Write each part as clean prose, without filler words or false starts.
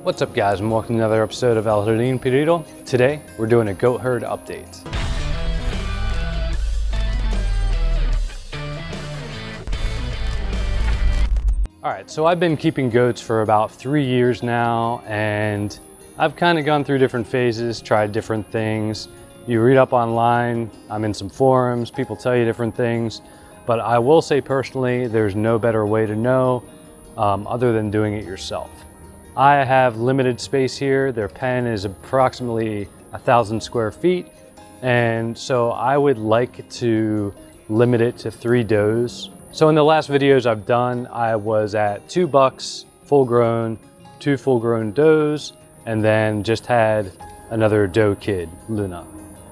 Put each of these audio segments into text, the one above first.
What's up guys, and welcome to another episode of El Jardín Perdido. Today, we're doing a goat herd update. All right, so I've been keeping goats for about 3 years now, and I've kind of gone through different phases, tried different things. You read up online, I'm in some forums, people tell you different things, but I will say personally, there's no better way to know other than doing it yourself. I have limited space here. Their pen is approximately 1,000 square feet. And so I would like to limit it to 3 does. So in the last videos I've done, I was at 2 bucks, full grown, 2 full grown does, and then just had another doe kid, Luna.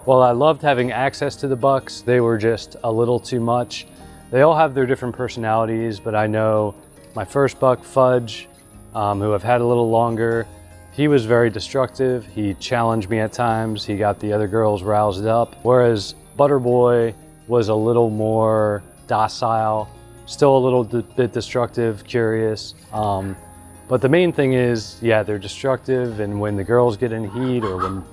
While I loved having access to the bucks, they were just a little too much. They all have their different personalities, but I know my first buck, Fudge, who I've had a little longer, he was very destructive. He challenged me at times. He got the other girls roused up. Whereas Butterboy was a little more docile, still a little bit destructive, curious. But the main thing is, yeah, they're destructive, and when the girls get in heat or when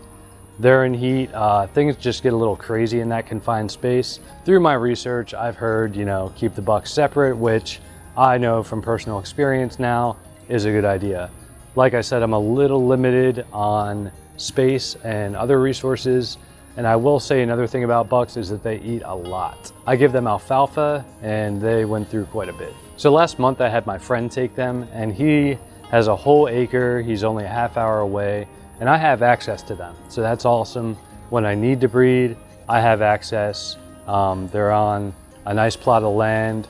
they're in heat, things just get a little crazy in that confined space. Through my research, I've heard, keep the bucks separate, which I know from personal experience now is a good idea. Like I said, I'm a little limited on space and other resources, and I will say another thing about bucks is that they eat a lot. I give them alfalfa and they went through quite a bit. So last month I had my friend take them, and he has a whole acre. He's only a half hour away, and I have access to them. So that's awesome. When I need to breed, I have access. They're on a nice plot of land,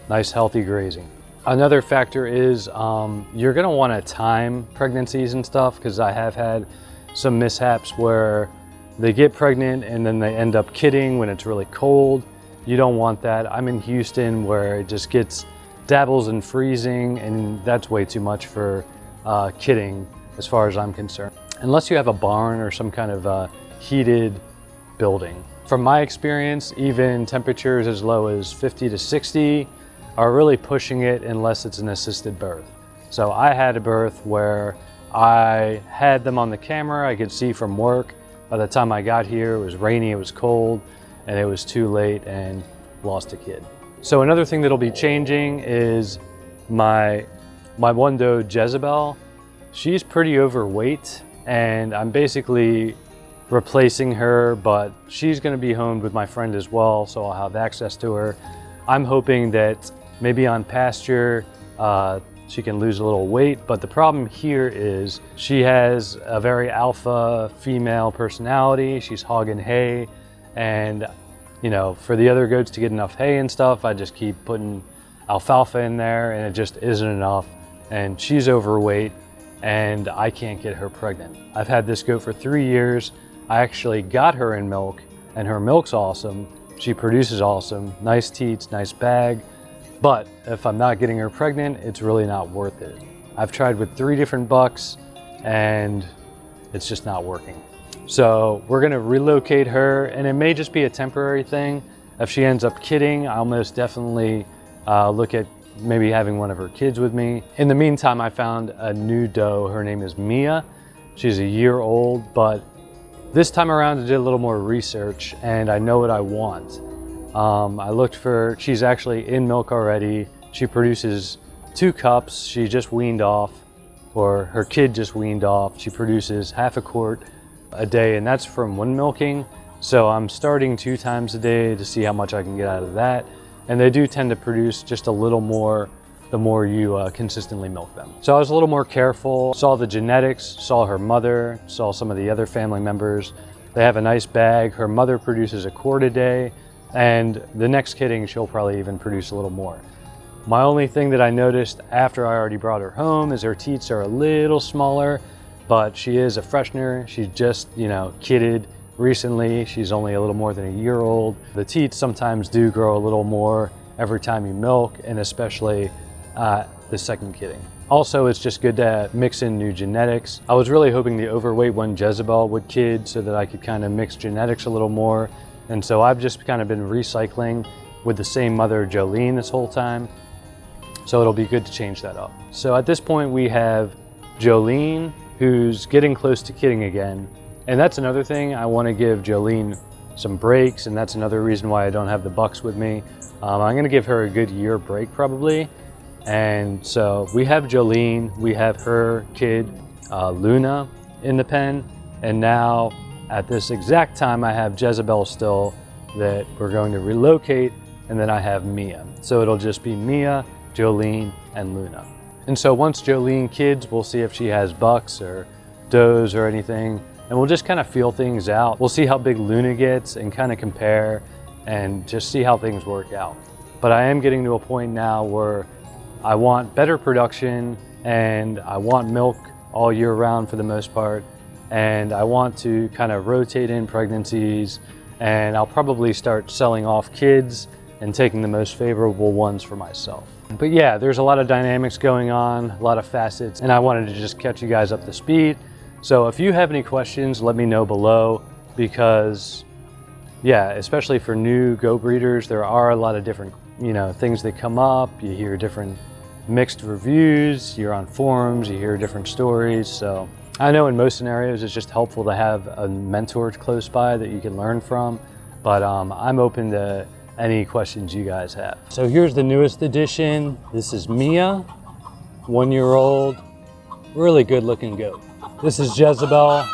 nice healthy grazing. Another factor is you're gonna wanna time pregnancies and stuff, because I have had some mishaps where they get pregnant and then they end up kidding when it's really cold. You don't want that. I'm in Houston where it just dabbles in freezing, and that's way too much for kidding as far as I'm concerned. Unless you have a barn or some kind of heated building. From my experience, even temperatures as low as 50 to 60 are really pushing it unless it's an assisted birth. So I had a birth where I had them on the camera. I could see from work. By the time I got here, it was rainy, it was cold, and it was too late and lost a kid. So another thing that'll be changing is my one doe, Jezebel. She's pretty overweight, and I'm basically replacing her, but she's gonna be homed with my friend as well, so I'll have access to her. I'm hoping that maybe on pasture, she can lose a little weight, but the problem here is she has a very alpha female personality. She's hogging hay, and for the other goats to get enough hay and stuff, I just keep putting alfalfa in there, and it just isn't enough, and she's overweight, and I can't get her pregnant. I've had this goat for 3 years. I actually got her in milk, and her milk's awesome. She produces awesome, nice teats, nice bag. But if I'm not getting her pregnant, it's really not worth it. I've tried with 3 different bucks and it's just not working. So we're gonna relocate her, and it may just be a temporary thing. If she ends up kidding, I'll most definitely look at maybe having one of her kids with me. In the meantime, I found a new doe. Her name is Mia. She's a year old, but this time around I did a little more research and I know what I want. I looked for, she's actually in milk already. She produces 2 cups. She just weaned off, or her kid just weaned off. She produces half a quart a day, and that's from one milking. So I'm starting 2 times a day to see how much I can get out of that. And they do tend to produce just a little more the more you consistently milk them. So I was a little more careful, saw the genetics, saw her mother, saw some of the other family members. They have a nice bag. Her mother produces a quart a day, and the next kidding, she'll probably even produce a little more. My only thing that I noticed after I already brought her home is her teats are a little smaller, but she is a freshener. She just, kidded recently. She's only a little more than a year old. The teats sometimes do grow a little more every time you milk, and especially the second kidding. Also, it's just good to mix in new genetics. I was really hoping the overweight one, Jezebel, would kid so that I could kind of mix genetics a little more. And so I've just kind of been recycling with the same mother, Jolene, this whole time. So it'll be good to change that up. So at this point we have Jolene, who's getting close to kidding again. And that's another thing, I want to give Jolene some breaks, and that's another reason why I don't have the bucks with me. I'm going to give her a good year break probably. And so we have Jolene, we have her kid, Luna, in the pen. And now at this exact time, I have Jezebel still that we're going to relocate. And then I have Mia. So it'll just be Mia, Jolene, and Luna. And so once Jolene kids, we'll see if she has bucks or does or anything. And we'll just kind of feel things out. We'll see how big Luna gets and kind of compare and just see how things work out. But I am getting to a point now where I want better production and I want milk all year round for the most part. And I want to kind of rotate in pregnancies, and I'll probably start selling off kids and taking the most favorable ones for myself. But yeah, there's a lot of dynamics going on, a lot of facets, and I wanted to just catch you guys up to speed. So if you have any questions, let me know below, because yeah, especially for new goat breeders, there are a lot of different, things that come up. You hear different mixed reviews, you're on forums, you hear different stories. So I know in most scenarios, it's just helpful to have a mentor close by that you can learn from, but I'm open to any questions you guys have. So here's the newest addition. This is Mia, 1 year old, really good looking goat. This is Jezebel.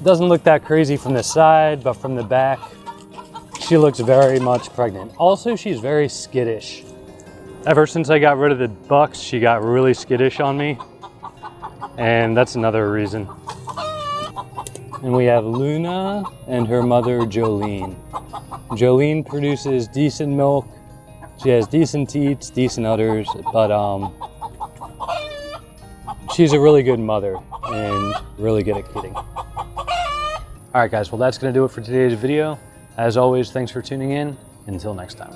Doesn't look that crazy from the side, but from the back, she looks very much pregnant. Also, she's very skittish. Ever since I got rid of the bucks, she got really skittish on me. And that's another reason. And we have Luna and her mother, Jolene. Jolene produces decent milk. She has decent teats, decent udders, but she's a really good mother and really good at kidding. All right, guys, well, that's gonna do it for today's video. As always, thanks for tuning in. Until next time.